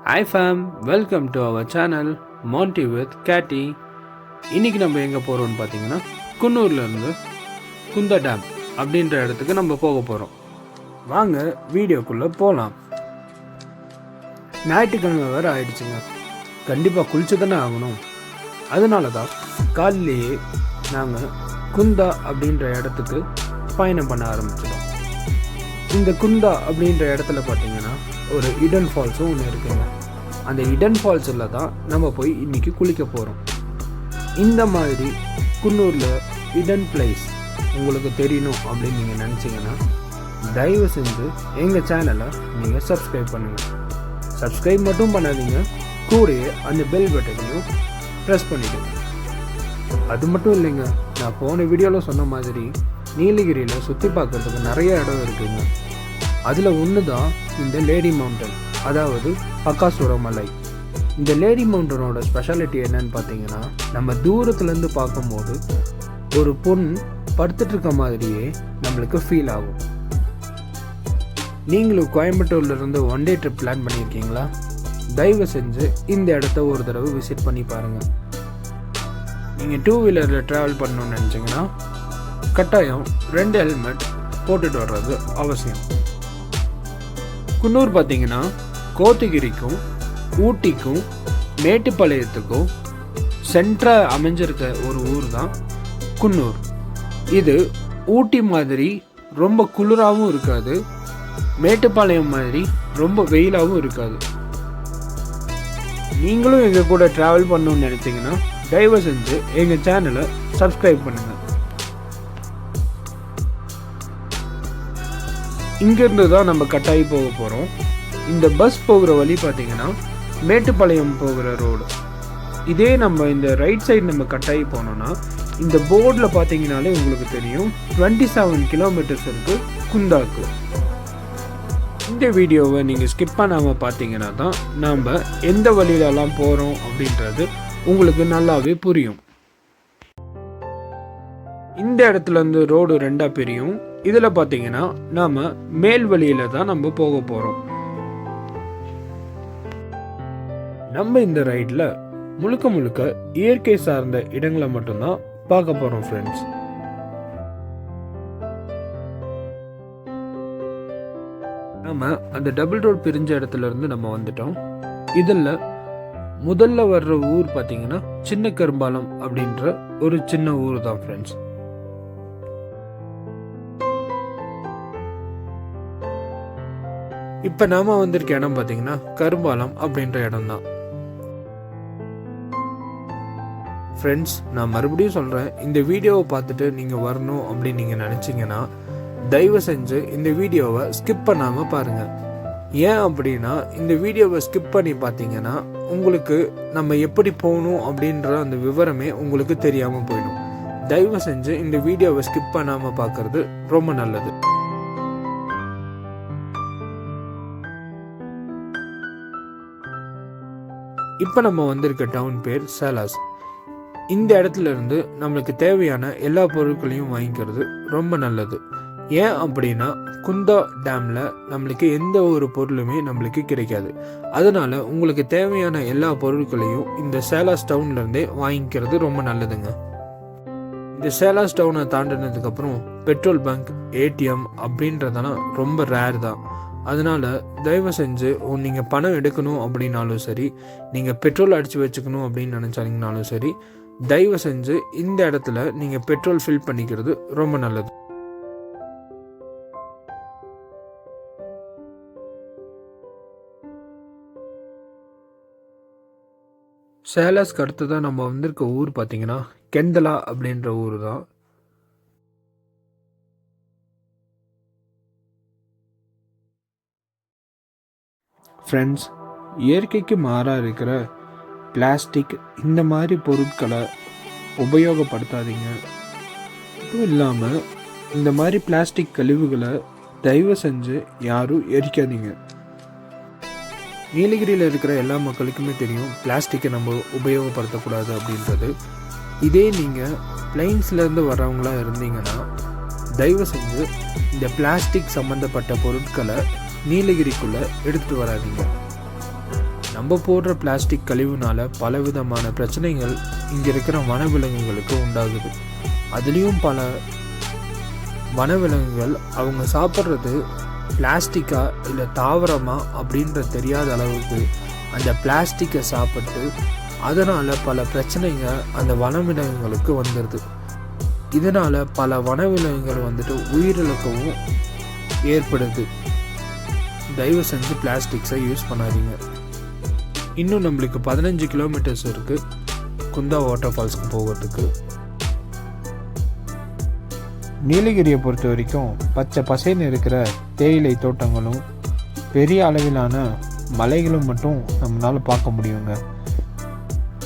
Hi fam, welcome to our channel Monty with Catty. இன்னைக்கு நம்ம எங்கே போகிறோம்னு பார்த்தீங்கன்னா குன்னூர்லேருந்து குந்தா டேம் அப்படின்ற இடத்துக்கு நம்ம போக போகிறோம். வாங்க வீடியோக்குள்ளே போகலாம். ஞாயிற்றுக்கிழமை வேறு ஆயிடுச்சுங்க. கண்டிப்பாக குளிச்சு தானே ஆகணும். அதனால தான் காலையிலேயே நாங்கள் குந்தா அப்படின்ற இடத்துக்கு பயணம் பண்ண ஆரம்பிச்சிட்டோம். இந்த குந்தா அப்படின்ற இடத்துல பார்த்தீங்கன்னா ஒரு இடன் ஃபால்ஸும் ஒன்று இருக்குங்க. அந்த இடன் ஃபால்ஸில் தான் நம்ம போய் இன்றைக்கி குளிக்க போகிறோம். இந்த மாதிரி குன்னூரில் இடன் பிளேஸ் உங்களுக்கு தெரியணும் அப்படின்னு நீங்கள் நினச்சிங்கன்னா தயவு செஞ்சு எங்கள் சேனலை நீங்கள் சப்ஸ்கிரைப் பண்ணுங்கள். சப்ஸ்கிரைப் மட்டும் பண்ணாதீங்க, கூடயே அந்த பெல் பட்டனையும் ப்ரெஸ் பண்ணிவிடுங்க. அது மட்டும் இல்லைங்க, நான் போன வீடியோவில் சொன்ன மாதிரி நீலகிரியில் சுற்றி பார்க்குறதுக்கு நிறைய இடம் இருக்குங்க. அதில் ஒன்று தான் இந்த லேடி மவுண்டன், அதாவது பக்காசுர மலை. இந்த லேடி மவுண்டனோட ஸ்பெஷாலிட்டி என்னன்னு பார்த்தீங்கன்னா, நம்ம தூரத்துலேருந்து பார்க்கும்போது ஒரு பொண்ணு படுத்துட்ருக்க மாதிரியே நம்மளுக்கு ஃபீல் ஆகும். நீங்களும் கோயம்புத்தூர்லேருந்து ஒன் டே ட்ரிப் பிளான் பண்ணியிருக்கீங்களா? தயவு செஞ்சு இந்த இடத்த ஒரு தடவை விசிட் பண்ணி பாருங்கள். நீங்கள் 2 வீலரில் ட்ராவல் பண்ணணும்னு நினச்சிங்கன்னா கட்டாயம் 2 ஹெல்மெட் போட்டுட்டு வர்றது அவசியம். குன்னூர் பார்த்தீங்கன்னா கோத்தகிரிக்கும் ஊட்டிக்கும் மேட்டுப்பாளையத்துக்கும் சென்ட்ராக அமைஞ்சிருக்க ஒரு ஊர் தான் குன்னூர். இது ஊட்டி மாதிரி ரொம்ப குளிராகவும் இருக்காது, மேட்டுப்பாளையம் மாதிரி ரொம்ப வெயிலாகவும் இருக்காது. நீங்களும் எங்கள் கூட ட்ராவல் பண்ணணும்னு நினச்சிங்கன்னா தயவு செஞ்சு எங்கள் சேனலை சப்ஸ்கிரைப் பண்ணுங்கள். இங்கேருந்து தான் நம்ம கட்டாயி போக போகிறோம். இந்த பஸ் போகிற வழி பார்த்தீங்கன்னா மேட்டுப்பாளையம் போகிற ரோடு. இதே நம்ம இந்த ரைட் சைடு நம்ம கட்டாயி போனோம்னா இந்த போர்டில் பார்த்தீங்கனாலே உங்களுக்கு தெரியும் 27 கிலோமீட்டர்ஸ் இருக்குது குந்தாக்கு. இந்த வீடியோவை நீங்கள் ஸ்கிப் பண்ணாமல் பார்த்தீங்கன்னா தான் நாம் எந்த வழியிலலாம் போகிறோம் அப்படின்றது உங்களுக்கு நல்லாவே புரியும். இந்த இடத்துல இருந்து ரோடு 2ஆக பிரியும். இதில் பார்த்தீங்கன்னா நாம் மேல் வழியில் தான் நம்ம போக போகிறோம். நம்ம இந்த ரைடில் முழுக்க முழுக்க இயற்கை சார்ந்த இடங்களை மட்டும்தான் பார்க்க போகிறோம் ஃப்ரெண்ட்ஸ். நம்ம அந்த டபுள் ரோட் பிரிஞ்ச இடத்துல இருந்து நம்ம வந்துட்டோம். இதில் முதல்ல வர்ற ஊர் பார்த்தீங்கன்னா சின்ன கரும்பாலம் அப்படின்ற ஒரு சின்ன ஊர் தான் ஃப்ரெண்ட்ஸ். இப்போ நாம வந்திருக்க இடம் பார்த்தீங்கன்னா கரும்பாலம் அப்படின்ற இடம் தான் ஃப்ரெண்ட்ஸ். நான் மறுபடியும் சொல்கிறேன், இந்த வீடியோவை பார்த்துட்டு நீங்கள் வரணும் அப்படின்னு நீங்கள் நினச்சிங்கன்னா தயவு செஞ்சு இந்த வீடியோவை ஸ்கிப் பண்ணாமல் பாருங்கள். ஏன் அப்படின்னா இந்த வீடியோவை ஸ்கிப் பண்ணி பார்த்தீங்கன்னா உங்களுக்கு நம்ம எப்படி போகணும் அப்படின்ற அந்த விவரமே உங்களுக்கு தெரியாமல் போயிடும். தயவு செஞ்சு இந்த வீடியோவை ஸ்கிப் பண்ணாமல் பார்க்கறது ரொம்ப நல்லது. இப்போ நம்ம வந்திருக்க டவுன் பேர் சேலாஸ். இந்த இடத்துல இருந்து நம்மளுக்கு தேவையான எல்லா பொருட்களையும் வாங்கிக்கிறது ரொம்ப நல்லது. ஏன் அப்படின்னா குந்தா டேமில் நம்மளுக்கு எந்த ஒரு பொருளுமே நம்மளுக்கு கிடைக்காது. அதனால உங்களுக்கு தேவையான எல்லா பொருட்களையும் இந்த சேலாஸ் டவுன்லேருந்தே வாங்கிக்கிறது ரொம்ப நல்லதுங்க. இந்த சேலாஸ் டவுனை தாண்டினதுக்கப்புறம் பெட்ரோல் பங்க், ஏடிஎம் அப்படின்றதெல்லாம் ரொம்ப ரேர் தான். அதனால் தயவு செஞ்சு நீங்கள் பணம் எடுக்கணும் அப்படின்னாலும் சரி, நீங்கள் பெட்ரோல் அடித்து வச்சுக்கணும் அப்படின்னு நினச்சாங்கனாலும் சரி, தயவு செஞ்சு இந்த இடத்துல நீங்கள் பெட்ரோல் ஃபில் பண்ணிக்கிறது ரொம்ப நல்லது. சேலாஸ்க்கு அடுத்து தான் நம்ம வந்திருக்க ஊர் பார்த்தீங்கன்னா கெந்தலா அப்படின்ற ஊர் தான். ஃப்ரெண்ட்ஸ், இயற்கைக்கு மாறாக இருக்கிற பிளாஸ்டிக் இந்த மாதிரி பொருட்களை உபயோகப்படுத்தாதீங்க. இதுவும் இல்லாமல் இந்த மாதிரி பிளாஸ்டிக் கழிவுகளை தயவு செஞ்சு யாரும் எரிக்காதீங்க. நீலகிரியில் இருக்கிற எல்லா மக்களுக்குமே தெரியும் பிளாஸ்டிக்கை நம்ம உபயோகப்படுத்தக்கூடாது அப்படின்றது. இதே நீங்கள் பிளைன்ஸ்லேருந்து வர்றவங்களா இருந்தீங்கன்னா தயவு செஞ்சு இந்த பிளாஸ்டிக் சம்மந்தப்பட்ட பொருட்களை நீலகிரிக்குள்ளே எடுத்துகிட்டு வராதீங்க. நம்ம போடுற பிளாஸ்டிக் கழிவுனால பலவிதமான பிரச்சனைகள் இங்கே இருக்கிற வனவிலங்குகளுக்கு உண்டாகுது. அதுலேயும் பல வனவிலங்குகள் அவங்க சாப்பிட்றது பிளாஸ்டிக்கா இல்லை தாவரமா அப்படின்ற தெரியாத அளவுக்கு அந்த பிளாஸ்டிக்கை சாப்பிட்டு அதனால் பல பிரச்சனைங்க அந்த வனவிலங்குகளுக்கு வந்துடுது. இதனால் பல வனவிலங்குகள் வந்துட்டு உயிரிழக்கவும் ஏற்படுது. தயவு செஞ்சு பிளாஸ்டிக்ஸை யூஸ் பண்ணாதீங்க. இன்னும் நம்மளுக்கு 15 கிலோமீட்டர்ஸ் இருக்குது குந்தா வாட்டர் ஃபால்ஸ்க்கு போகிறதுக்கு. நீலகிரியை பொறுத்த வரைக்கும் பச்சை பசேன்னு இருக்கிற தேயிலை தோட்டங்களும் பெரிய அளவிலான மலைகளும் மட்டும் நம்மளால் பார்க்க முடியுங்க.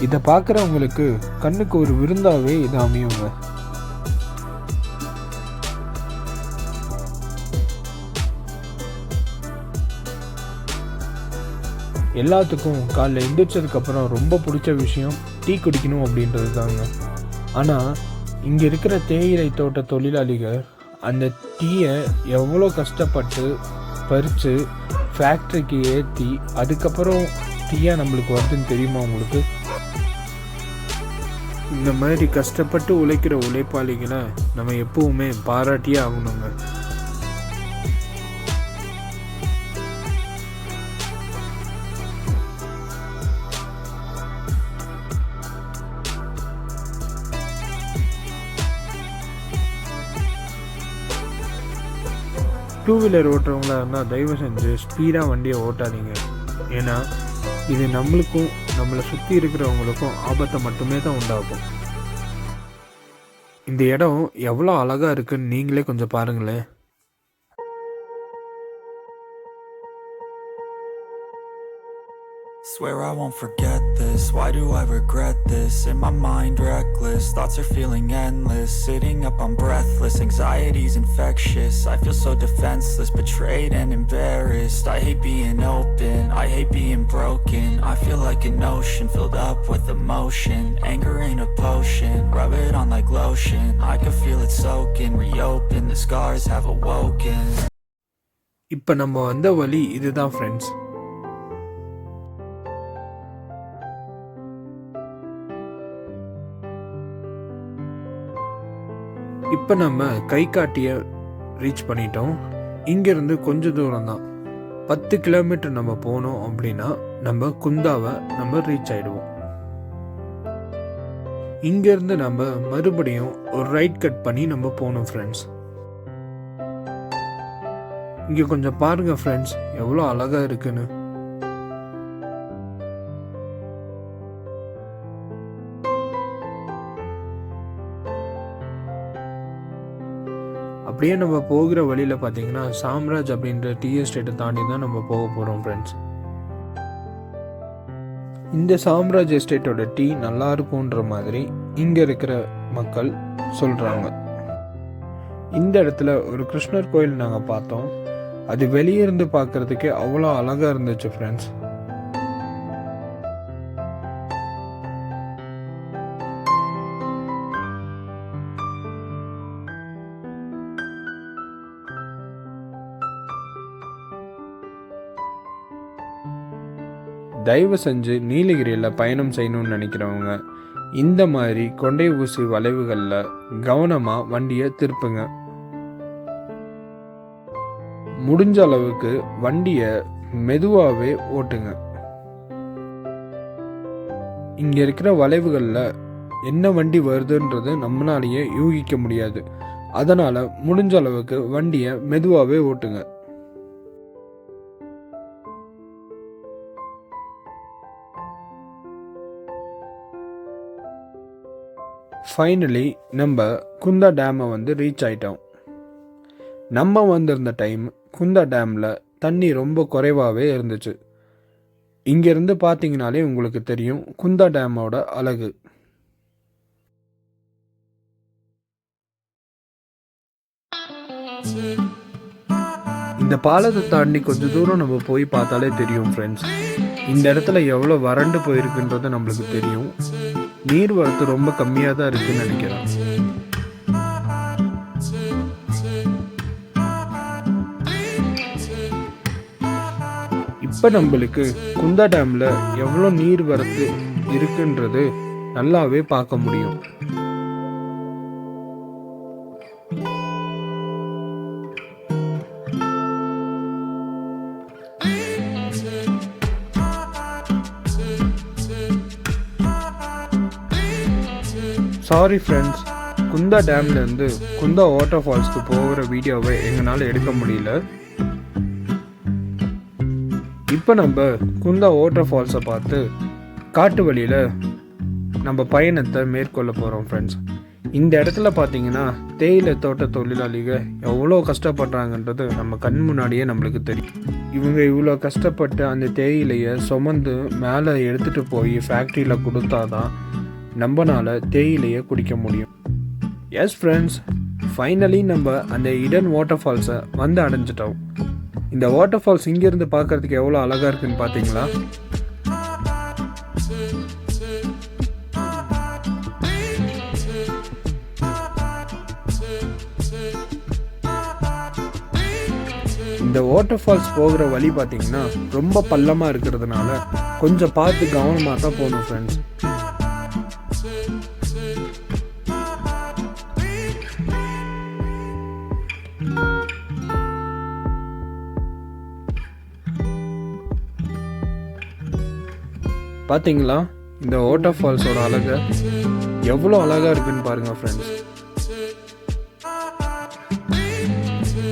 இதை பார்க்குறவங்களுக்கு கண்ணுக்கு ஒரு விருந்தாவே இது அமையுங்க. எல்லாத்துக்கும் காலைல எந்திரிச்சதுக்கப்புறம் ரொம்ப பிடிச்ச விஷயம் டீ குடிக்கணும் அப்படின்றது தாங்க. ஆனால் இங்கே இருக்கிற தேயிலை தோட்ட தொழிலாளிகள் அந்த டீயை எவ்வளோ கஷ்டப்பட்டு பறித்து ஃபேக்ட்ரிக்கு ஏற்றி அதுக்கப்புறம் டீயாக நம்மளுக்கு வருதுன்னு தெரியுமா உங்களுக்கு? இந்த மாதிரி கஷ்டப்பட்டு உழைக்கிற உழைப்பாளிகளை நம்ம எப்பவுமே பாராட்டியே ஆகணுங்க. டூ வீலர் ஓட்டுறவங்களா இருந்தால் தயவு செஞ்சு ஸ்பீடாக வண்டியை ஓட்டாதீங்க. ஏன்னா இது நம்மளுக்கும் நம்மளை சுற்றி இருக்கிறவங்களுக்கும் ஆபத்தை மட்டுமே தான் உண்டாகும். இந்த இடம் எவ்வளோ அழகாக இருக்குன்னு நீங்களே கொஞ்சம் பாருங்களேன். Swear I won't forget this, why do I regret this? In my mind reckless, thoughts are feeling endless. Sitting up I'm breathless, anxiety's infectious. I feel so defenseless, betrayed and embarrassed. I hate being open, I hate being broken. I feel like an ocean filled up with emotion. Anger ain't a potion, rub it on like lotion. I can feel it soaking, reopen, the scars have awoken. இப்போ நம்ம வந்த வழி இதுதான் friends. இப்போ நம்ம கை காட்டிய reach பண்ணிட்டோம். இங்கேருந்து கொஞ்சம் தூரம் தான், 10 கிலோமீட்டர் நம்ம போனோம் அப்படின்னா நம்ம குந்தாவை நம்ம ரீச் ஆகிடுவோம். இங்கேருந்து நம்ம மறுபடியும் ஒரு ரைட் கட் பண்ணி நம்ம போகணும் ஃப்ரெண்ட்ஸ். இங்கே கொஞ்சம் பாருங்கள் ஃப்ரெண்ட்ஸ், எவ்வளோ அழகாக இருக்குன்னு. அப்படியே நம்ம போகிற வழியில் பார்த்தீங்கன்னா சாம்ராஜ் அப்படின்ற டீ எஸ்டேட்டை தாண்டி தான் நம்ம போக போகிறோம் ஃப்ரெண்ட்ஸ். இந்த சாம்ராஜ் எஸ்டேட்டோட டீ நல்லா இருக்கும்ன்ற மாதிரி இங்கே இருக்கிற மக்கள் சொல்கிறாங்க. இந்த இடத்துல ஒரு கிருஷ்ணர் கோயில் நாங்கள் பார்த்தோம். அது வெளியே இருந்து பார்க்குறதுக்கே அவ்வளோ அழகாக இருந்துச்சு ஃப்ரெண்ட்ஸ். தயவு செஞ்சு நீலகிரியில் பயணம் செய்யணும்னு நினைக்கிறவங்க இந்த மாதிரி கொண்டை ஊசி வளைவுகளில் கவனமாக வண்டியை திருப்புங்க. முடிஞ்ச அளவுக்கு வண்டியை மெதுவாகவே ஓட்டுங்க. இங்கே இருக்கிற வளைவுகளில் என்ன வண்டி வருதுன்றது நம்மளாலேயே யூகிக்க முடியாது. அதனால் முடிஞ்ச அளவுக்கு வண்டியை மெதுவாகவே ஓட்டுங்க. ஃபைனலி நம்ம குந்தா டேமை ரீச் ஆகிட்டோம். நம்ம வந்திருந்த டைம் குந்தா டேமில் தண்ணி ரொம்ப குறைவாகவே இருந்துச்சு. இங்கேருந்து பார்த்தீங்கனாலே உங்களுக்கு தெரியும் குந்தா டேமோட அழகு. இந்த பாலத்தை தாண்டி கொஞ்சம் தூரம் நம்ம போய் பார்த்தாலே தெரியும் ஃப்ரெண்ட்ஸ், இந்த இடத்துல எவ்வளோ வறண்டு போயிருக்குன்றது நம்மளுக்கு தெரியும். நீர் வரத்து ரொம்ப கம்மியாக தான் இருக்குன்னு நினைக்கிறேன். இப்போ நம்மளுக்கு குந்தா டேமில் எவ்வளோ நீர் வரத்து இருக்குன்றது நல்லாவே பார்க்க முடியும். சாரி ஃப்ரெண்ட்ஸ், குந்தா டேம்லேருந்து குந்தா வாட்டர் ஃபால்ஸ்க்கு போகிற வீடியோவை எங்களால் எடுக்க முடியல. இப்போ நம்ம குந்தா வாட்டர் ஃபால்ஸை பார்த்து காட்டு வழியில் நம்ம பயணத்தை மேற்கொள்ள போகிறோம் ஃப்ரெண்ட்ஸ். இந்த இடத்துல பார்த்தீங்கன்னா தேயிலை தோட்ட தொழிலாளிகள் எவ்வளோ கஷ்டப்படுறாங்கன்றது நம்ம கண் முன்னாடியே நம்மளுக்கு தெரியும். இவங்க இவ்வளோ கஷ்டப்பட்டு அந்த தேயிலையை சுமந்து மேலே எடுத்துகிட்டு போய் ஃபேக்ட்ரியில் கொடுத்தாதான் நம்மளால் தேயிலையை குடிக்க முடியும். எஸ் ஃப்ரெண்ட்ஸ், ஃபைனலி நம்ம அந்த இடன் வாட்டர் ஃபால்ஸை வந்து அடைஞ்சிட்டோம். இந்த வாட்டர் ஃபால்ஸ் இங்கேருந்து பார்க்குறதுக்கு எவ்வளோ அழகாக இருக்குன்னு பார்த்தீங்களா? இந்த வாட்டர் ஃபால்ஸ் போகிற வழி பார்த்தீங்கன்னா ரொம்ப பள்ளமாக இருக்கிறதுனால கொஞ்சம் பார்த்து கவனமாக தான் போகணும் ஃப்ரெண்ட்ஸ். பார்த்தீங்களா இந்த வாட்டர் ஃபால்ஸோட அழகை எவ்வளோ அழகாக இருக்குன்னு பாருங்கள் ஃப்ரெண்ட்ஸ்.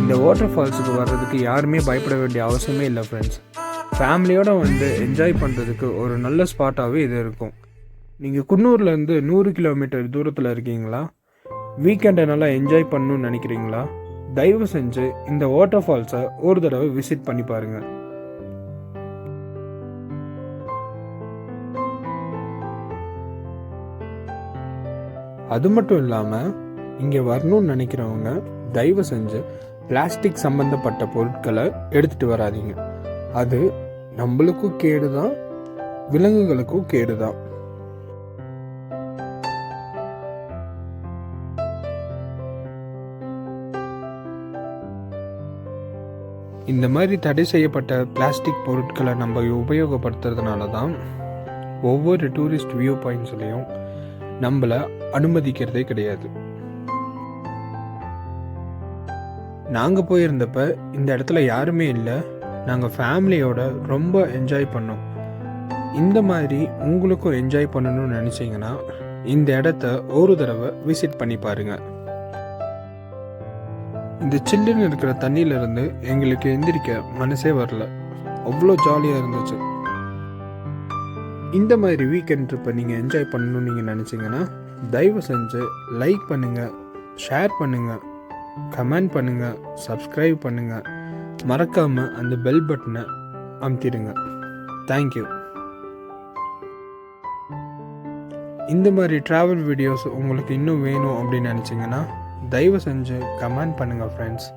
இந்த வாட்டர் ஃபால்ஸுக்கு வர்றதுக்கு யாருமே பயப்பட வேண்டிய அவசியமே இல்லை ஃப்ரெண்ட்ஸ். ஃபேமிலியோடு வந்து என்ஜாய் பண்ணுறதுக்கு ஒரு நல்ல ஸ்பாட்டாகவே இது இருக்கும். நீங்கள் குன்னூர்லேருந்து 100 கிலோமீட்டர் தூரத்தில் இருக்கீங்களா? வீக்கெண்டை நல்லா என்ஜாய் பண்ணணும்னு நினைக்கிறீங்களா? தயவு செஞ்சு இந்த வாட்டர் ஃபால்ஸை ஒரு தடவை விசிட் பண்ணி பாருங்கள். அது மட்டும் இல்லாமல் இங்கே வரணும்னு நினைக்கிறவங்க தயவு செஞ்சு பிளாஸ்டிக் சம்மந்தப்பட்ட பொருட்களை எடுத்துகிட்டு வராதீங்க. அது நம்மளுக்கும் கேடு தான், விலங்குகளுக்கும் கேடு தான். இந்த மாதிரி தடை செய்யப்பட்ட பிளாஸ்டிக் பொருட்களை நம்ம உபயோகப்படுத்துறதுனால தான் ஒவ்வொரு டூரிஸ்ட் வியூ பாயிண்ட்ஸ்லையும் நம்மளை அனுமதிக்கிறதே கிடையாது. நாங்கள் போயிருந்தப்ப இந்த இடத்துல யாருமே இல்லை. நாங்கள் ஃபேமிலியோட ரொம்ப என்ஜாய் பண்ணோம். இந்த மாதிரி உங்களுக்கும் என்ஜாய் பண்ணணும்னு நினச்சிங்கன்னா இந்த இடத்த ஒரு தடவை விசிட் பண்ணி பாருங்கள். இந்த சில்லுன்னு இருக்கிற தண்ணியிலிருந்து எங்களுக்கு எந்திரிக்க மனசே வரல, அவ்வளோ ஜாலியாக இருந்துச்சு. இந்த மாதிரி வீக்கெண்ட் ட்ரிப்பை நீங்கள் என்ஜாய் பண்ணணும்னு நீங்கள் நினச்சிங்கன்னா தயவு செஞ்சு லைக் பண்ணுங்கள், ஷேர் பண்ணுங்கள், கமெண்ட் பண்ணுங்கள், சப்ஸ்கிரைப் பண்ணுங்கள், மறக்காமல் அந்த பெல் பட்டனை அமுத்திடுங்க. தேங்க்யூ. இந்த மாதிரி ட்ராவல் வீடியோஸ் உங்களுக்கு இன்னும் வேணும் அப்படின்னு நினச்சிங்கன்னா தயவு செஞ்சு கமெண்ட் பண்ணுங்கள் ஃப்ரெண்ட்ஸ்.